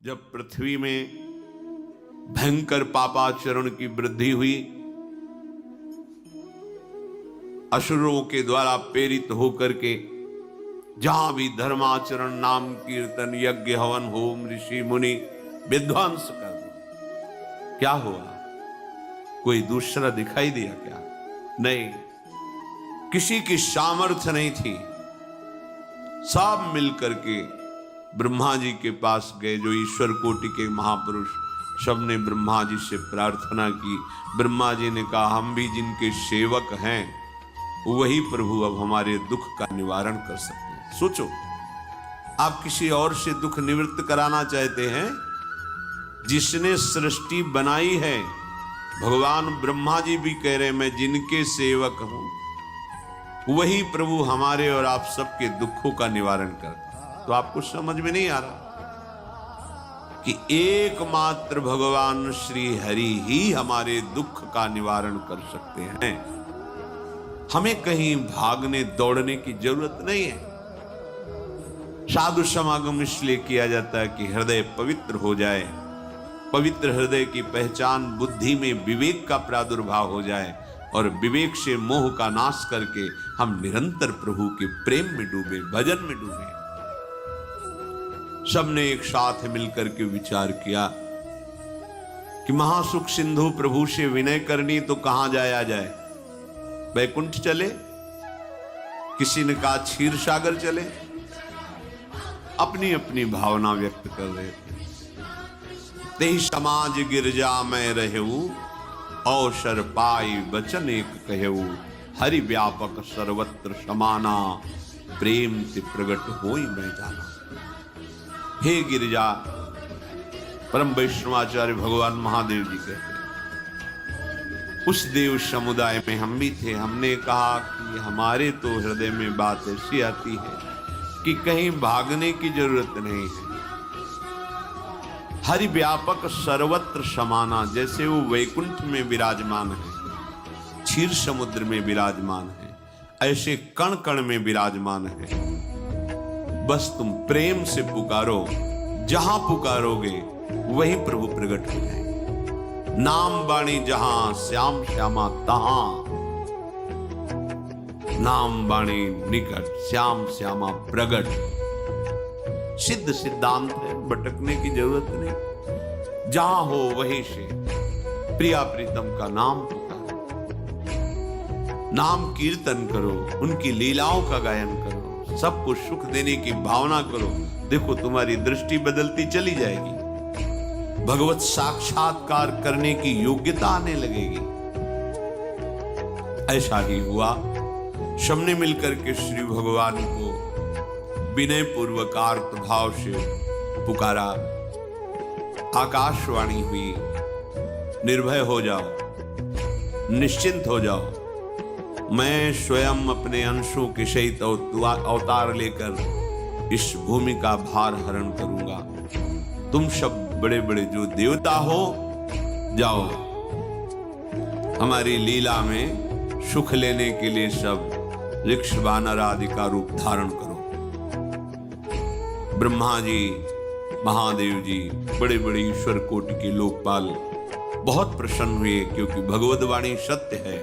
जब पृथ्वी में भयंकर पापाचरण की वृद्धि हुई, असुरों के द्वारा प्रेरित होकर के जहां भी धर्माचरण, नाम कीर्तन, यज्ञ, हवन, होम, ऋषि मुनि विध्वंस कर दो, क्या हुआ? कोई दूसरा दिखाई दिया क्या? नहीं, किसी की सामर्थ्य नहीं थी। सब मिलकर के ब्रह्मा जी के पास गए, जो ईश्वर कोटि के महापुरुष, सबने ब्रह्मा जी से प्रार्थना की। ब्रह्मा जी ने कहा, हम भी जिनके सेवक हैं वही प्रभु अब हमारे दुख का निवारण कर सकते हैं। सोचो, आप किसी और से दुख निवृत्त कराना चाहते हैं? जिसने सृष्टि बनाई है, भगवान ब्रह्मा जी भी कह रहे हैं, मैं जिनके सेवक हूं वही प्रभु हमारे और आप सबके दुखों का निवारण करता। तो आपको समझ में नहीं आ रहा कि एकमात्र भगवान श्री हरि ही हमारे दुख का निवारण कर सकते हैं। हमें कहीं भागने दौड़ने की जरूरत नहीं है। साधु समागम इसलिए किया जाता है कि हृदय पवित्र हो जाए। पवित्र हृदय की पहचान बुद्धि में विवेक का प्रादुर्भाव हो जाए और विवेक से मोह का नाश करके हम निरंतर प्रभु के प्रेम में डूबे, भजन में डूबे। सबने एक साथ मिलकर के विचार किया कि महासुख सिंधु प्रभु से विनय करनी तो कहां जाया जाए? वैकुंठ चले, किसी ने कहा क्षीर सागर चले। अपनी अपनी भावना व्यक्त कर रहे थे। तेहि समाज गिरजा में रहू, अवसर पाई वचन एक कहू, हरि व्यापक सर्वत्र समाना, प्रेम ते प्रगट होई मैं जाना। हे गिरिजा, परम वैष्णवाचार्य भगवान महादेव जी कहते हैं, उस देव समुदाय में हम भी थे। हमने कहा कि हमारे तो हृदय में बात ऐसी आती है कि कहीं भागने की जरूरत नहीं है। हरि व्यापक सर्वत्र समाना, जैसे वो वैकुंठ में विराजमान है, क्षीर समुद्र में विराजमान है, ऐसे कण कण में विराजमान है। बस तुम प्रेम से पुकारो, जहां पुकारोगे वही प्रभु प्रकट हो जाए। नाम बाणी जहां, श्याम श्यामा तहां, नाम बाणी निकट, श्याम श्यामा प्रगट। सिद्ध सिद्धांत है, भटकने की जरूरत नहीं। जहां हो वहीं से प्रिया प्रीतम का नाम पुकारो, नाम कीर्तन करो, उनकी लीलाओं का गायन करो, सबको सुख देने की भावना करो। देखो, तुम्हारी दृष्टि बदलती चली जाएगी, भगवत साक्षात्कार करने की योग्यता आने लगेगी। ऐसा ही हुआ। सबने मिलकर के श्री भगवान को विनय पूर्वक आर्त भाव से पुकारा। आकाशवाणी हुई, निर्भय हो जाओ, निश्चिंत हो जाओ, मैं स्वयं अपने अंशों के सहित अवतार लेकर इस भूमि का भार हरण करूंगा। तुम सब बड़े बड़े जो देवता हो, जाओ हमारी लीला में सुख लेने के लिए सब ऋक्ष वानर आदि का रूप धारण करो। ब्रह्मा जी, महादेव जी, बड़े बड़े ईश्वर कोटि के लोकपाल बहुत प्रसन्न हुए, क्योंकि भगवत वाणी सत्य है,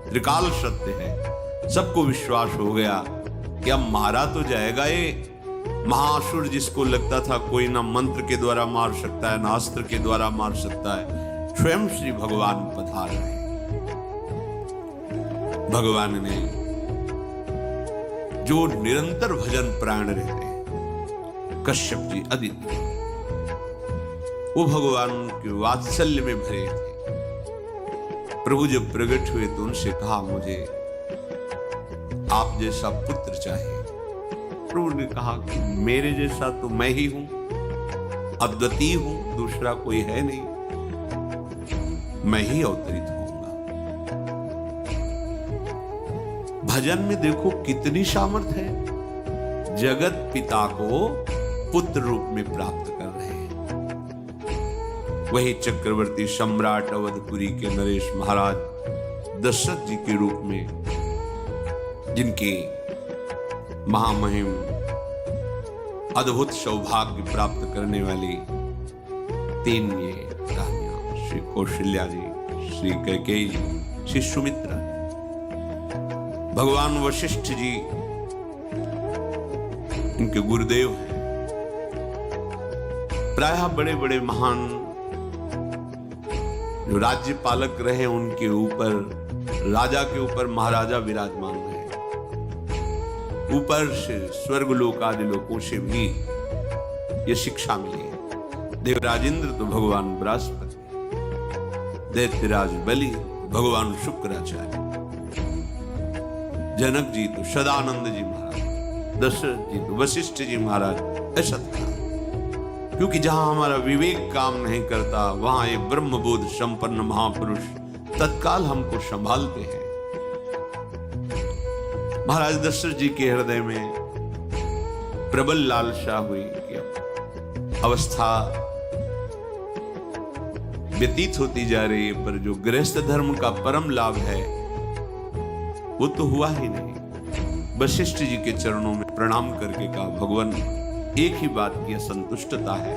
त्रिकाल सत्य है। सबको विश्वास हो गया कि अब मारा तो जाएगा ये महासुर, जिसको लगता था कोई ना मंत्र के द्वारा मार सकता है, ना अस्त्र के द्वारा मार सकता है। स्वयं श्री भगवान पधार रहे। भगवान ने जो निरंतर भजन प्राण रहते, कश्यप जी, अदिति, वो भगवान के वात्सल्य में भरे थे। प्रभु जब प्रकट हुए तो उनसे कहा, मुझे आप जैसा पुत्र चाहिए। प्रभु ने कहा कि मेरे जैसा तो मैं ही हूं, अद्वितीय हूं, दूसरा कोई है नहीं, मैं ही अवतरित होऊंगा। भजन में देखो कितनी सामर्थ्य है। जगत पिता को पुत्र रूप में प्राप्त कर रहे हैं। वही चक्रवर्ती सम्राट अवधपुरी के नरेश महाराज दशरथ जी के रूप में, जिनके महामहिम अद्भुत सौभाग्य प्राप्त करने वाली 3 ये कहानियां, श्री कौशल्या जी, श्री कैकेयी जी, श्री सुमित्रा, भगवान वशिष्ठ जी इनके गुरुदेव हैं। प्रायः बड़े बड़े महान जो राज्य पालक रहे उनके ऊपर, राजा के ऊपर महाराजा विराजमान है। ऊपर से स्वर्गलोक आदि लोकों से भी ये शिक्षा मिली है। देवराजेंद्र तो भगवान बृहस्पति, दैत्यराज बलि भगवान शुक्राचार्य, जनक जी तो सदानंद जी महाराज, दशरथ जी तो वशिष्ठ जी महाराज। ऐसा था क्योंकि जहां हमारा विवेक काम नहीं करता वहां ये ब्रह्मबोध संपन्न महापुरुष तत्काल हमको संभालते हैं। महाराज दशरथ जी के हृदय में प्रबल लालसा हुई कि अवस्था व्यतीत होती जा रही है, पर जो गृहस्थ धर्म का परम लाभ है वो तो हुआ ही नहीं। वशिष्ठ जी के चरणों में प्रणाम करके कहा, भगवान एक ही बात की असंतुष्टता है,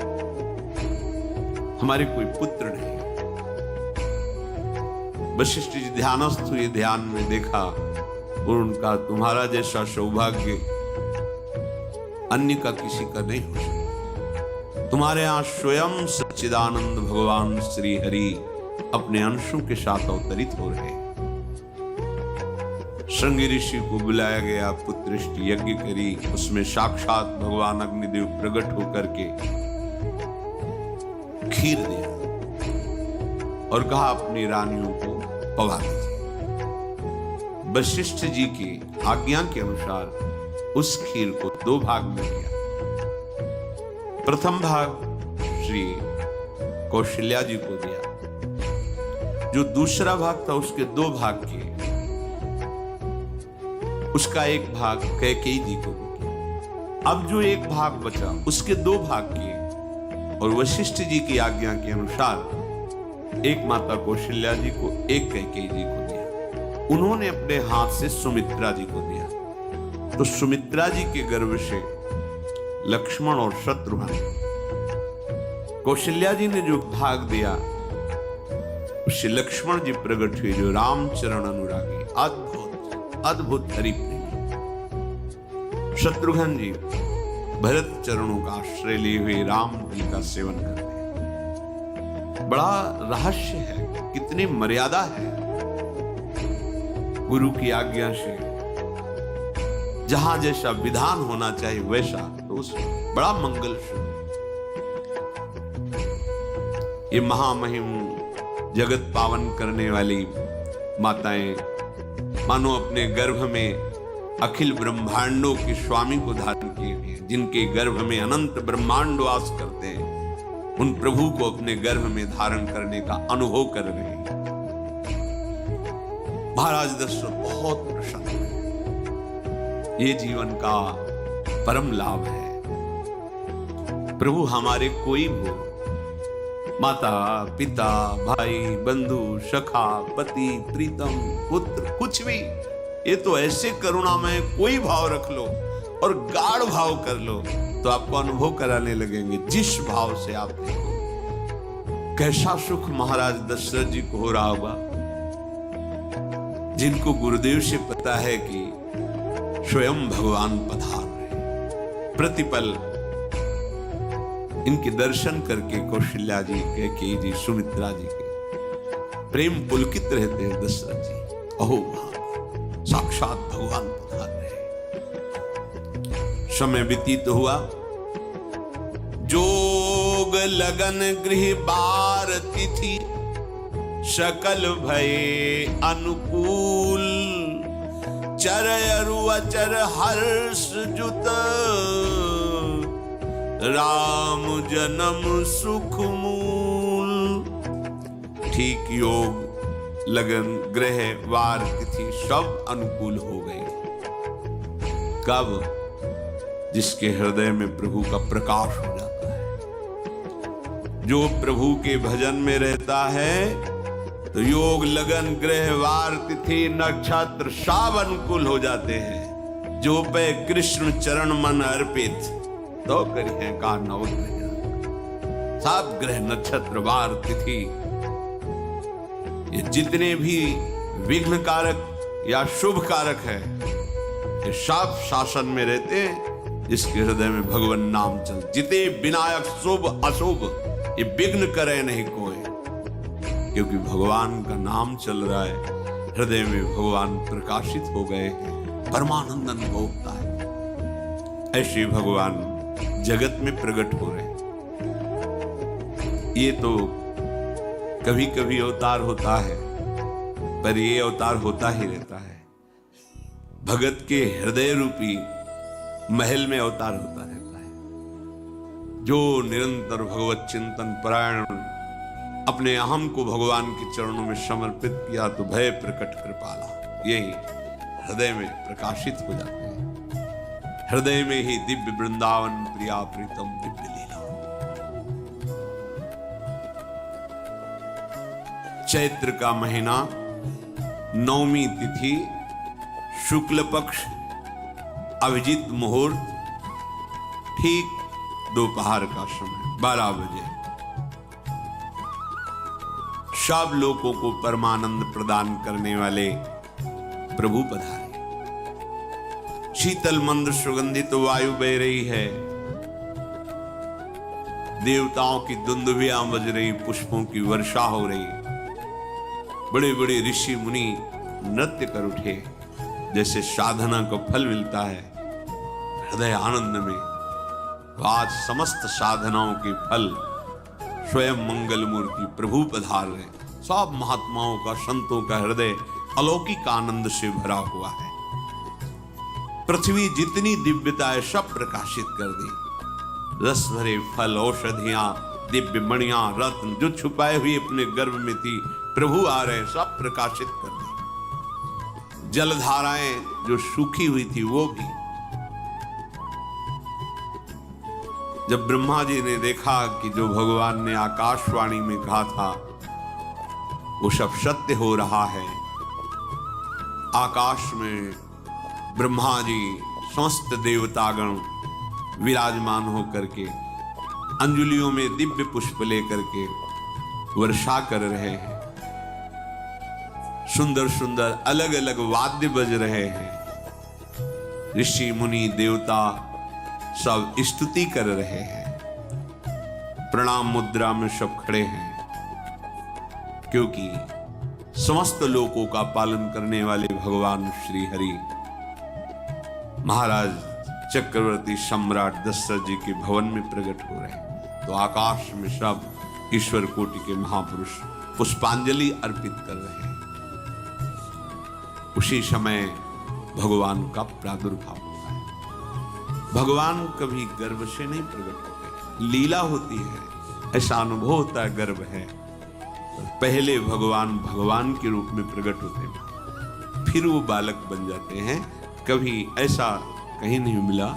हमारे कोई पुत्र नहीं। वशिष्ठ जी ध्यानस्थ हुए, ध्यान में देखा और उनका तुम्हारा जैसा सौभाग्य अन्य का किसी का नहीं हो सकता। तुम्हारे यहां स्वयं सच्चिदानंद भगवान श्री हरि अपने अंशों के साथ अवतरित हो रहे हैं। श्रृंगी ऋषि को बुलाया गया, पुत्रष्टि यज्ञ करी, उसमें साक्षात भगवान अग्निदेव प्रकट होकर के खीर दिया और कहा अपनी रानियों को पवा दीजिए। वशिष्ठ जी की आज्ञा के अनुसार उस खीर को 2 भाग में किया। प्रथम भाग श्री कौशल्या जी को दिया, जो दूसरा भाग था उसके 2 भाग किए, उसका 1 भाग कैकेयी जी को दिया। अब जो 1 भाग बचा उसके 2 भाग किए और वशिष्ठ जी की आज्ञा के अनुसार 1 माता कौशल्या जी को, 1 कैकेयी जी को दिया। उन्होंने अपने हाथ से सुमित्रा जी को दिया, तो सुमित्रा जी के गर्भ से लक्ष्मण और शत्रुघ्न, कौशल्या जी ने जो भाग दिया उससे लक्ष्मण जी प्रकट हुए, जो रामचरण अनुरागी, अद्भुत अद्भुत हरि प्रेमी। शत्रुघ्न जी भरत चरणों का आश्रय लिए हुए राम जी का सेवन करते हैं। बड़ा रहस्य है, कितनी मर्यादा है गुरु की आज्ञा से। जहां जैसा विधान होना चाहिए वैसा, तो उस बड़ा मंगल शुभ। ये महामहिम जगत पावन करने वाली माताएं मानो अपने गर्भ में अखिल ब्रह्मांडों के स्वामी को धारण किए हुए हैं, जिनके गर्भ में अनंत ब्रह्मांड वास करते हैं, उन प्रभु को अपने गर्भ में धारण करने का अनुभव कर रहे हैं। महाराज दशरथ बहुत प्रसन्न है। ये जीवन का परम लाभ है। प्रभु हमारे कोई हो, माता पिता भाई बंधु सखा पति प्रीतम पुत्र, कुछ भी, ये तो ऐसे करुणा में कोई भाव रख लो और गाढ़ भाव कर लो तो आपको अनुभव कराने लगेंगे। जिस भाव से आप देखो कैसा सुख महाराज दशरथ जी को हो रहा होगा, जिनको गुरुदेव से पता है कि स्वयं भगवान पधार रहे। प्रतिपल इनके दर्शन करके कौशल्या जी, कैकेयी जी, सुमित्रा जी के प्रेम पुलकित रहते हैं। दशरथ जी, अहो भाग, साक्षात भगवान पधार रहे। समय व्यतीत हुआ, जोग लगन गृह बार तिथि, सकल भये अनुकूल, चर अरु अचर हर्ष जुत, राम जन्म सुख मूल। ठीक योग लगन ग्रह वार तिथि सब अनुकूल हो गए। कब? जिसके हृदय में प्रभु का प्रकाश हो जाता है। जो प्रभु के भजन में रहता है तो योग लगन ग्रह वार तिथि नक्षत्र सब अनुकूल हो जाते हैं। जो पे कृष्ण चरण मन अर्पित तो करी है का नव, सब ग्रह नक्षत्र वार तिथि, ये जितने भी विघ्न कारक या शुभ कारक है, ये सब शासन में रहते हैं जिसके हृदय में भगवान नाम चल। जिते विनायक शुभ अशुभ, ये विघ्न करे नहीं कोई, क्योंकि भगवान का नाम चल रहा है, हृदय में भगवान प्रकाशित हो गए हैं, परमानंद अनुभव होता है। ऐसे भगवान जगत में प्रकट हो रहे हैं। ये तो कभी कभी अवतार होता है, पर ये अवतार होता ही रहता है। भगत के हृदय रूपी महल में अवतार होता रहता है। जो निरंतर भगवत चिंतन परायण अपने अहम को भगवान के चरणों में समर्पित किया तो भय प्रकट कृपाला, यही हृदय में प्रकाशित हो जाते हैं। हृदय में ही दिव्य वृंदावन प्रिया प्रीतम दिव्य लीला। चैत्र का महीना, नवमी तिथि, शुक्ल पक्ष, अभिजीत मुहूर्त, ठीक दोपहर का समय 12 बजे। सब लोगों को परमानंद प्रदान करने वाले प्रभु पधारे। शीतल मंद सुगंधित वायु बह रही है, देवताओं की दुंदुभियां बज रही, पुष्पों की वर्षा हो रही, बड़े बड़े ऋषि मुनि नृत्य कर उठे। जैसे साधना को फल मिलता है हृदय आनंद में, आज समस्त साधनाओं के फल स्वयं मंगल मूर्ति प्रभु पधार रहे। सब महात्माओं का, संतों का हृदय अलौकिक आनंद से भरा हुआ है। पृथ्वी जितनी दिव्यता है सब प्रकाशित कर दी। रस भरे फल, औषधियां, दिव्य मणियां, रत्न जो छुपाए हुए अपने गर्भ में थी, प्रभु आ रहे, सब प्रकाशित कर दी। जलधाराएं जो सूखी हुई थी वो भी। जब ब्रह्मा जी ने देखा कि जो भगवान ने आकाशवाणी में कहा था वो सब सत्य हो रहा है, आकाश में ब्रह्मा जी समस्त देवतागण विराजमान होकर के अंजलियों में दिव्य पुष्प लेकर के वर्षा कर रहे हैं। सुंदर सुंदर अलग अलग वाद्य बज रहे हैं। ऋषि मुनि देवता सब स्तुति कर रहे हैं। प्रणाम मुद्रा में सब खड़े हैं, क्योंकि समस्त लोकों का पालन करने वाले भगवान श्री हरि महाराज चक्रवर्ती सम्राट दशरथ जी के भवन में प्रकट हो रहे हैं। तो आकाश में सब ईश्वर कोटि के महापुरुष पुष्पांजलि अर्पित कर रहे हैं। उसी समय भगवान का प्रादुर्भाव होता है। भगवान कभी गर्भ से नहीं प्रकट होते, लीला होती है, ऐसा अनुभव होता है गर्भ है। पहले भगवान भगवान के रूप में प्रकट होते हैं, फिर वो बालक बन जाते हैं। कभी ऐसा कहीं नहीं मिला,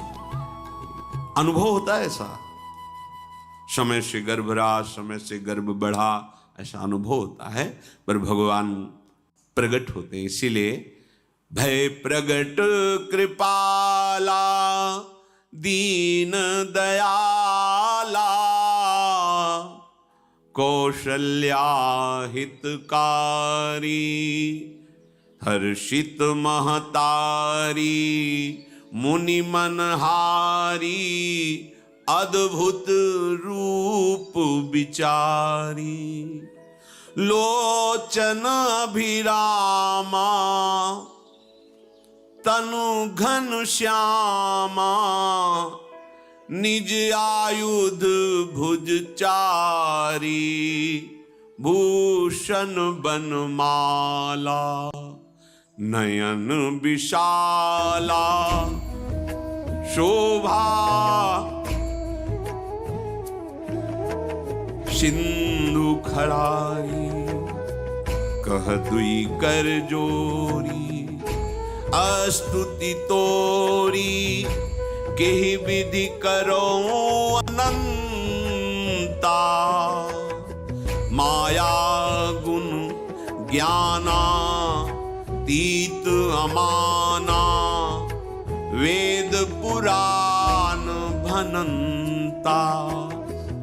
अनुभव होता है ऐसा। समय से गर्भ रहा, समय से गर्भ बढ़ा, ऐसा अनुभव होता है। पर भगवान प्रकट होते हैं, इसीलिए भय प्रगट कृपाला दीन दयाला कौशल्या हितकारी हर्षित महतारी मुनि मनहारी अद्भुत रूप विचारी लोचन अभिरामा तनु घन श्यामा निज आयुध भुज चारी भूषण बनमाला नयन विशाला शोभा सिंधु खड़ाई कह दुई कर जोरी अस्तुति तोरी केहि विधि करो अनंता माया गुण ज्ञाना तीत अमाना वेद पुराण भनंता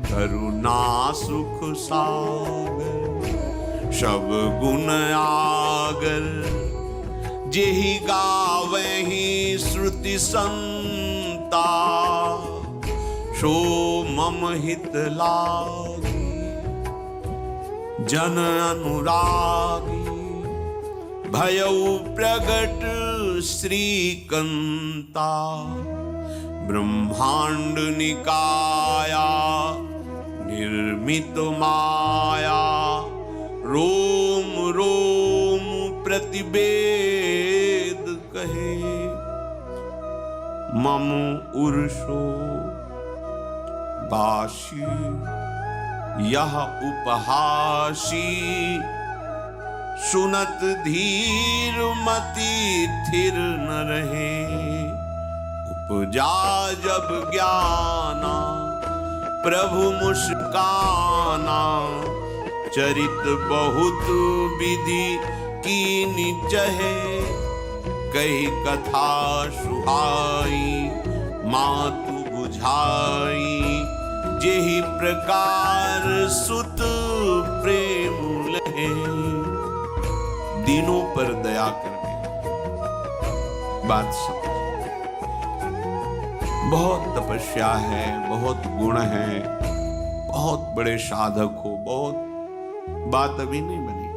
करुणा महासुख सागर सब गुण आगर जेहि गावहि श्रुति संता सो मम हित लागी जन अनुरागी भयउ प्रगट श्रीकंता ब्रह्मांड निकाया निर्मित माया रोम रोम प्रतिवेद कहे मम उर्षो बाशी यह उपहासी सुनत धीर मति थिर न रहे उपजा जब ज्ञाना प्रभु मुस्काना चरित बहुत विधि कीनी चहे कही कथा सुहाई मातु बुझाई जेहि प्रकार सुत प्रेम लहे दीनों पर दया करने बात समझ। बहुत तपस्या है, बहुत गुण है, बहुत बड़े साधक हो, बहुत बात अभी नहीं बनी।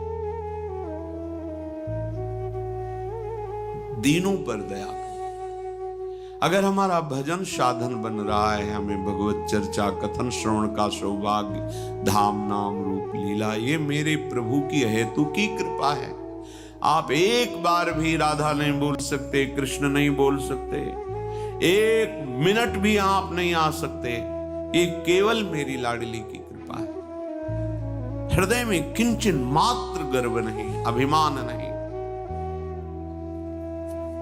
दीनों पर दया कर। अगर हमारा भजन साधन बन रहा है, हमें भगवत चर्चा कथन श्रवण का सौभाग्य, धाम नाम रूप लीला, ये मेरे प्रभु की हेतु की कृपा है। आप एक बार भी राधा नहीं बोल सकते, कृष्ण नहीं बोल सकते, एक मिनट भी आप नहीं आ सकते, ये केवल मेरी लाडली की कृपा है। हृदय में किंचन मात्र गर्व नहीं, अभिमान नहीं।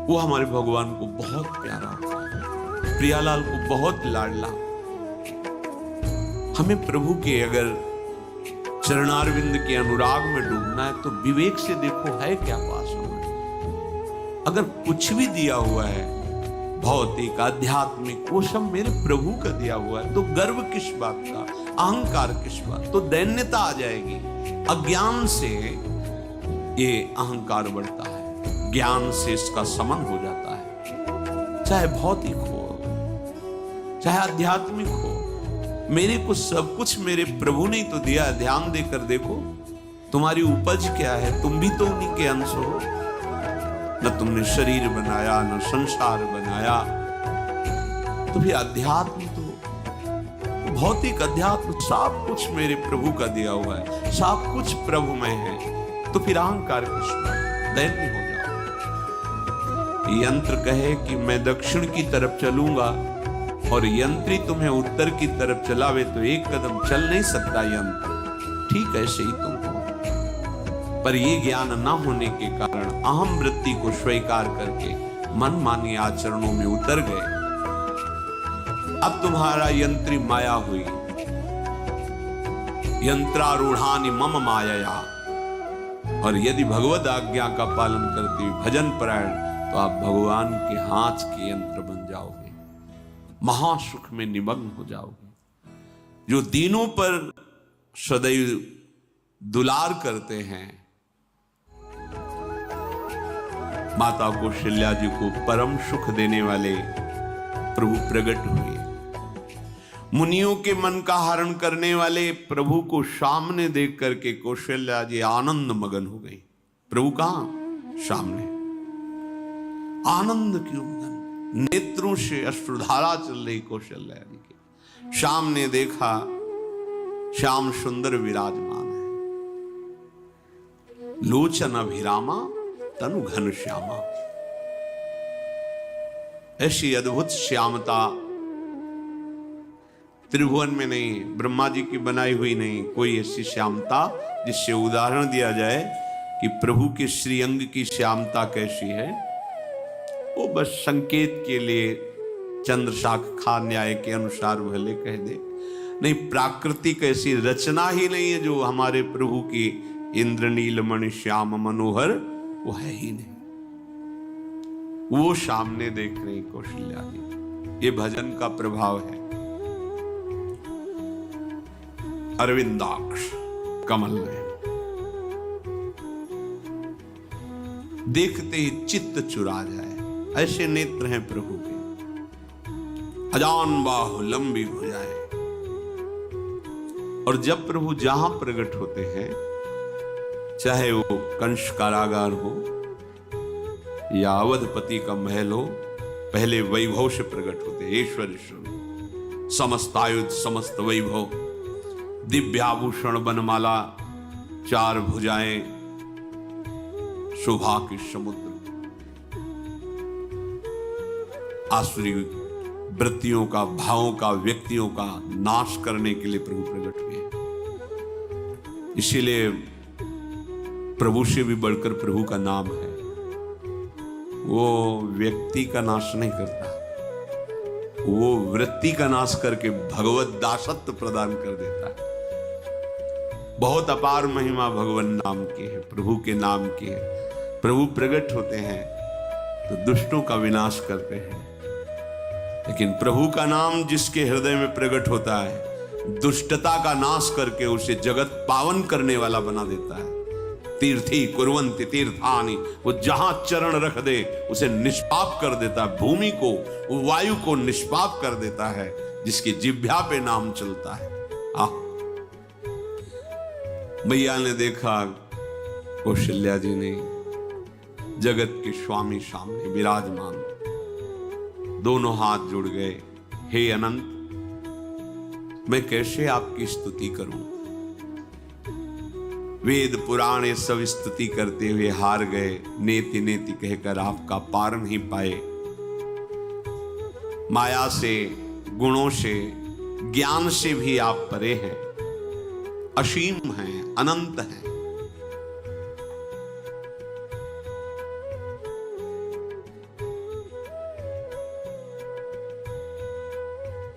वो हमारे भगवान को बहुत प्यारा, प्रियालाल को बहुत लाडला। हमें प्रभु के अगर चरणारविंद के अनुराग में डूबना है तो विवेक से देखो है क्या पास में। अगर कुछ भी दिया हुआ है भौतिक आध्यात्मिक, वो सब मेरे प्रभु का दिया हुआ है, तो गर्व किस बात का, अहंकार किस बात, तो दैन्यता आ जाएगी। अज्ञान से ये अहंकार बढ़ता है, ज्ञान से इसका समन हो जाता है। चाहे भौतिक हो चाहे आध्यात्मिक हो, मेरे को सब कुछ मेरे प्रभु ने तो दिया। ध्यान देकर देखो तुम्हारी उपज क्या है, तुम भी तो उन्हीं के अंश हो। न तुमने शरीर बनाया, न संसार बनाया, तो फिर अध्यात्म तो भौतिक अध्यात्म सब कुछ मेरे प्रभु का दिया हुआ है, सब कुछ प्रभु में है। तो फिर अहंकार किस में, दैन्य हो जाओ। यंत्र कहे कि मैं दक्षिण की तरफ चलूंगा और यंत्री तुम्हें उत्तर की तरफ चलावे तो एक कदम चल नहीं सकता यंत्र। ठीक ऐसे ही तुम हो, पर ये ज्ञान न होने के कारण अहम वृत्ति को स्वीकार करके मनमानी आचरणों में उतर गए। अब तुम्हारा यंत्री माया हुई, यंत्रारूढ़ानि मम मायया। और यदि भगवत आज्ञा का पालन करते हुए भजन परायण, तो आप भगवान के हाथ के यंत्र बन जाओगे, महासुख में निमग्न हो जाओगे। जो दीनों पर सदैव दुलार करते हैं, माता कौशल्या जी को परम सुख देने वाले प्रभु प्रकट हुए। मुनियों के मन का हरण करने वाले प्रभु को सामने देख करके कौशल्या जी आनंद मगन हो गई। प्रभु कहां? सामने। आनंद क्यों मगन? नेत्रों से अश्रुधारा चल रही कौशल्या जी के। सामने देखा श्याम सुंदर विराजमान है, लोचन अभिरामा तनु घन श्यामा। ऐसी अद्भुत श्यामता त्रिभुवन में नहीं, ब्रह्मा जी की बनाई हुई नहीं कोई ऐसी श्यामता जिससे उदाहरण दिया जाए कि प्रभु के श्रीअंग की श्यामता कैसी है। वो बस संकेत के लिए चंद्र शाखा न्याय के अनुसार भले कह दे, नहीं प्राकृतिक ऐसी रचना ही नहीं है जो हमारे प्रभु की इंद्रनीलमणि श्याम मनोहर, वो है ही नहीं। वो सामने देख रही कौशल्या जी। ये भजन का प्रभाव है। अरविंदाक्ष कमल नयन, देखते ही चित्त चुरा जाए ऐसे नेत्र हैं प्रभु के। अजान बाहु लंबी भुजाएं, और जब प्रभु जहां प्रकट होते हैं, चाहे वो कंस कारागार हो या अवधपति का महल हो, पहले वैभव से प्रकट होते। ईश्वर समस्त आयुध समस्त वैभव, दिव्याभूषण बनमाला, चार भुजाएं, शोभा के समुद्र, आसुरी वृत्तियों का, भावों का, व्यक्तियों का नाश करने के लिए प्रभु प्रकट हुए। इसीलिए प्रभु से भी बढ़कर प्रभु का नाम है। वो व्यक्ति का नाश नहीं करता, वो वृत्ति का नाश करके भगवत दासत्व प्रदान कर देता है। बहुत अपार महिमा भगवान नाम की है, प्रभु के नाम की है। प्रभु प्रकट होते हैं तो दुष्टों का विनाश करते हैं, लेकिन प्रभु का नाम जिसके हृदय में प्रकट होता है, दुष्टता का नाश करके उसे जगत पावन करने वाला बना देता है। तीर्थी कुर्वन्ति तीर्थानि, वो जहां चरण रख दे उसे निष्पाप कर देता है। भूमि को, वायु को निष्पाप कर देता है, जिसकी जिह्वा पे नाम चलता है। मैया ने देखा, कौशल्या जी ने, जगत के स्वामी सामने विराजमान, दोनों हाथ जुड़ गए। हे अनंत, मैं कैसे आपकी स्तुति करूं? वेद पुराण सब स्तुति करते हुए हार गए। नेति नेति कहकर आपका पार नहीं पाए। माया से, गुणों से, ज्ञान से भी आप परे हैं, असीम हैं, अनंत हैं।